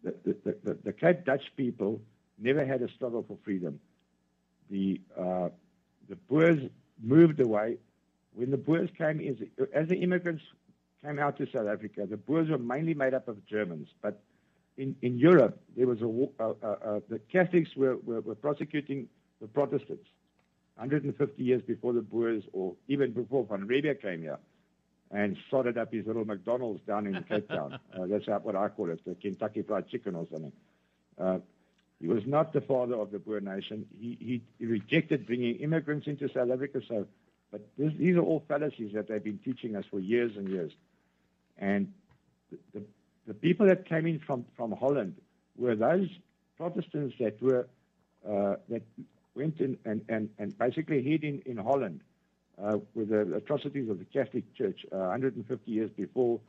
the Cape Dutch people never had a struggle for freedom. The Boers moved away. When the Boers came, as the immigrants came out to South Africa, the Boers were mainly made up of Germans. But in Europe, there was the Catholics were prosecuting the Protestants 150 years before the Boers, or even before Van Riebeeck came here and started up his little McDonald's down in Cape Town. That's what I call it, the Kentucky Fried Chicken or something. He was not the father of the Boer nation. He rejected bringing immigrants into South Africa. But these are all fallacies that they've been teaching us for years and years. And the people that came in from Holland were those Protestants that went in and basically hid in Holland with the atrocities of the Catholic Church 150 years before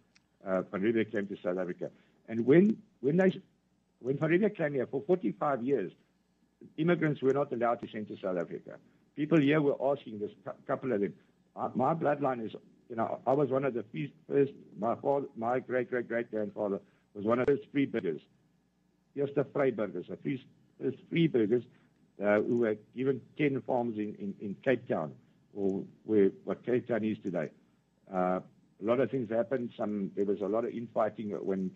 Van Riebeeck came to South Africa. And when Van Riebeeck came here, for 45 years, immigrants were not allowed to send to South Africa. People here were asking this, couple of them. My bloodline is, I was one of the first, my great-great-great-grandfather was one of those free burgers. Just the Vryburgers, the first free burgers who were given 10 farms in Cape Town, or what Cape Town is today. A lot of things happened. There was a lot of infighting when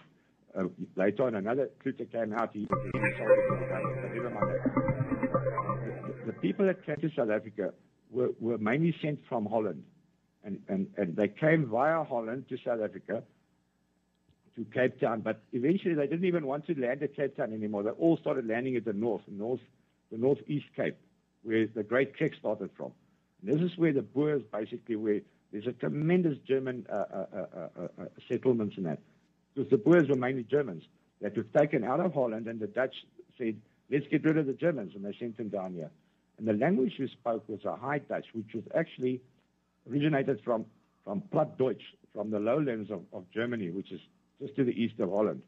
later on another Cloete came out. He insulted the government, but never mind that. The people that came to South Africa were mainly sent from Holland, and they came via Holland to South Africa, to Cape Town, but eventually they didn't even want to land at Cape Town anymore. They all started landing at the northeast Cape, where the Great Trek started from. And this is where the Boers basically, where there's a tremendous German settlements in that, because the Boers were mainly Germans that were taken out of Holland, and the Dutch said, let's get rid of the Germans, and they sent them down here. And the language we spoke was a High Dutch, which was actually originated from Plattdeutsch, from the lowlands of Germany, which is just to the east of Holland.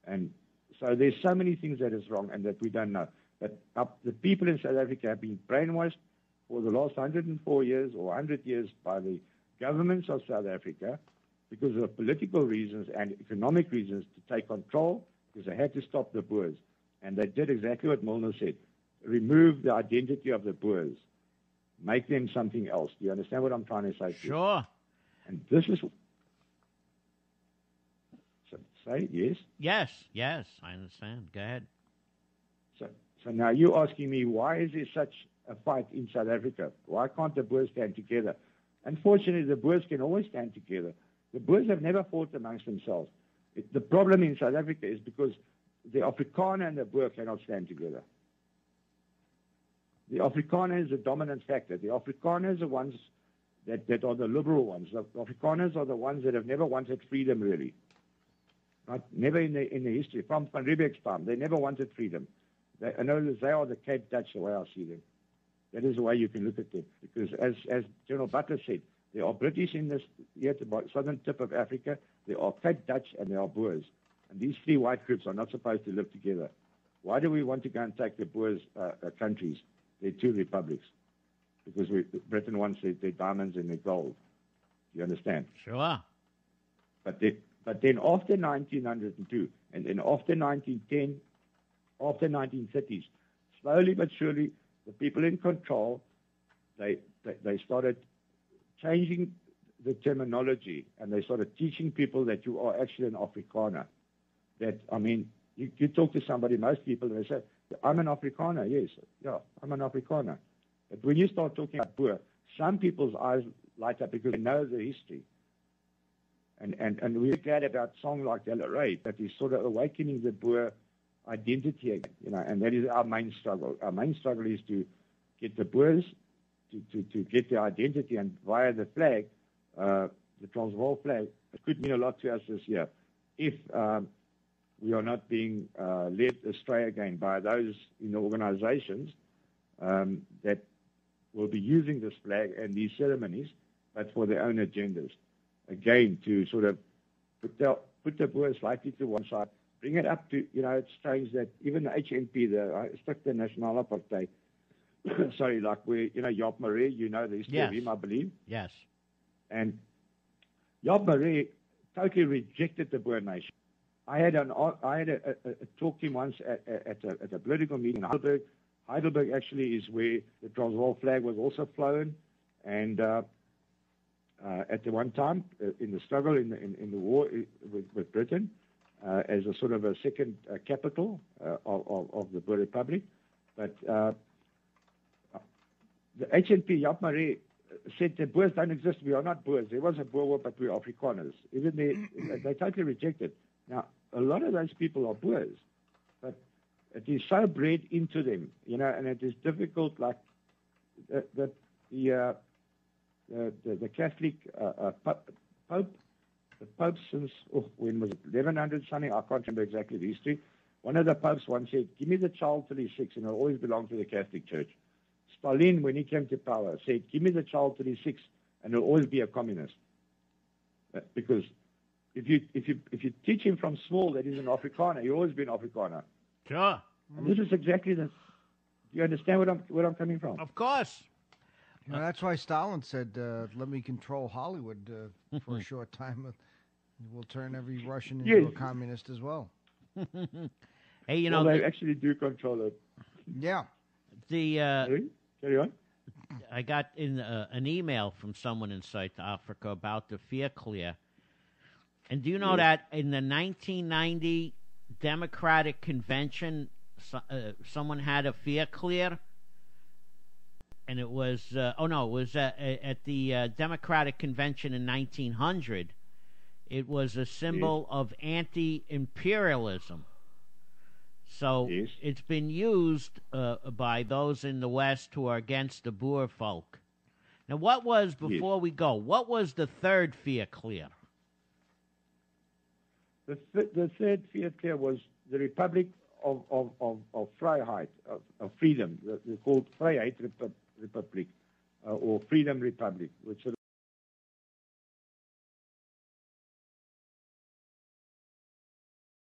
And so there's so many things that is wrong and that we don't know. But the people in South Africa have been brainwashed for the last 104 years or 100 years by the governments of South Africa because of political reasons and economic reasons to take control, because they had to stop the Boers. And they did exactly what Milner said. Remove the identity of the Boers. Make them something else. Do you understand what I'm trying to say? Sure. And this is... Say yes? Yes, I understand. Go ahead. So now you're asking me, why is there such a fight in South Africa? Why can't the Boers stand together? Unfortunately, the Boers can always stand together. The Boers have never fought amongst themselves. The problem in South Africa is because the Afrikaner and the Boer cannot stand together. The Afrikaner is a dominant factor. The Afrikaners are the ones that are the liberal ones. The Afrikaners are the ones that have never wanted freedom, really. Right? Never in the history. From Van Riebeeck's time, they never wanted freedom. They are the Cape Dutch, the way I see them. That is the way you can look at them. Because as General Butler said, there are British in this here at the southern tip of Africa, there are Cape Dutch, and there are Boers. And these three white groups are not supposed to live together. Why do we want to go and take the Boers' countries? They're two republics. Because Britain wants their diamonds and their gold. Do you understand? Sure. But then after 1902, and then after 1910, after 1930s, slowly but surely, the people in control, they started changing the terminology, and they started teaching people that you are actually an Afrikaner. That, I mean, you talk to somebody, most people, they say, I'm an Afrikaner, yes, yeah, I'm an Afrikaner. But when you start talking about Boer, some people's eyes light up because they know the history. And we're glad about a song like Ella Ray that is sort of awakening the Boer identity again, and that is our main struggle. Our main struggle is to get the Boers to get their identity, and via the flag, the Transvaal flag, it could mean a lot to us this year if we are not being led astray again by those in the organizations that will be using this flag and these ceremonies, but for their own agendas. Again, to sort of put the Boers slightly to one side, bring it up to, it's strange that even the HNP, the Afrikaner Nationalists, sorry, like where, Jaap Marais, the history of him, I believe. Yes. And Jaap Marais totally rejected the Boer nation. I had a talk to him once at a political meeting in Heidelberg. Heidelberg actually is where the Transvaal flag was also flown, and at the one time in the struggle in the war with Britain, as a sort of a second capital of the Boerevolk. But the HNP, Jaap Maree, said the Boers don't exist. We are not Boers. There was a Boer war, but we are Afrikaners. Even they totally rejected. Now, a lot of those people are Boers, but it is so bred into them, and it is difficult. Like the Catholic Pope, the Pope since when was it? 1100 something? I can't remember exactly the history. One of the popes once said, "Give me the child till he's 6, and it'll always belong to the Catholic Church." Stalin, when he came to power, said, "Give me the child till he's 6, and it'll always be a communist." Because if you teach him from small that he's an Afrikaner, he'll always be an Afrikaner. Sure. And this is exactly the. Do you understand where I'm coming from? Of course. Well, that's why Stalin said, "Let me control Hollywood for a short time. We'll turn every Russian into a communist as well." Hey, well, they actually do control it. Yeah. Carry on. I got in an email from someone in South Africa about the Vierkleur. And do you know that in the 1990 Democratic Convention, someone had a Vierkleur? And it was, it was at the Democratic Convention in 1900. It was a symbol of anti-imperialism. So it's been used by those in the West who are against the Boervolk. Now, what was, before we go, what was the third Vierkleur? The third Vierkleur was the Republic of Vryheid, of freedom. They're called Vryheid Republic, or Freedom Republic, which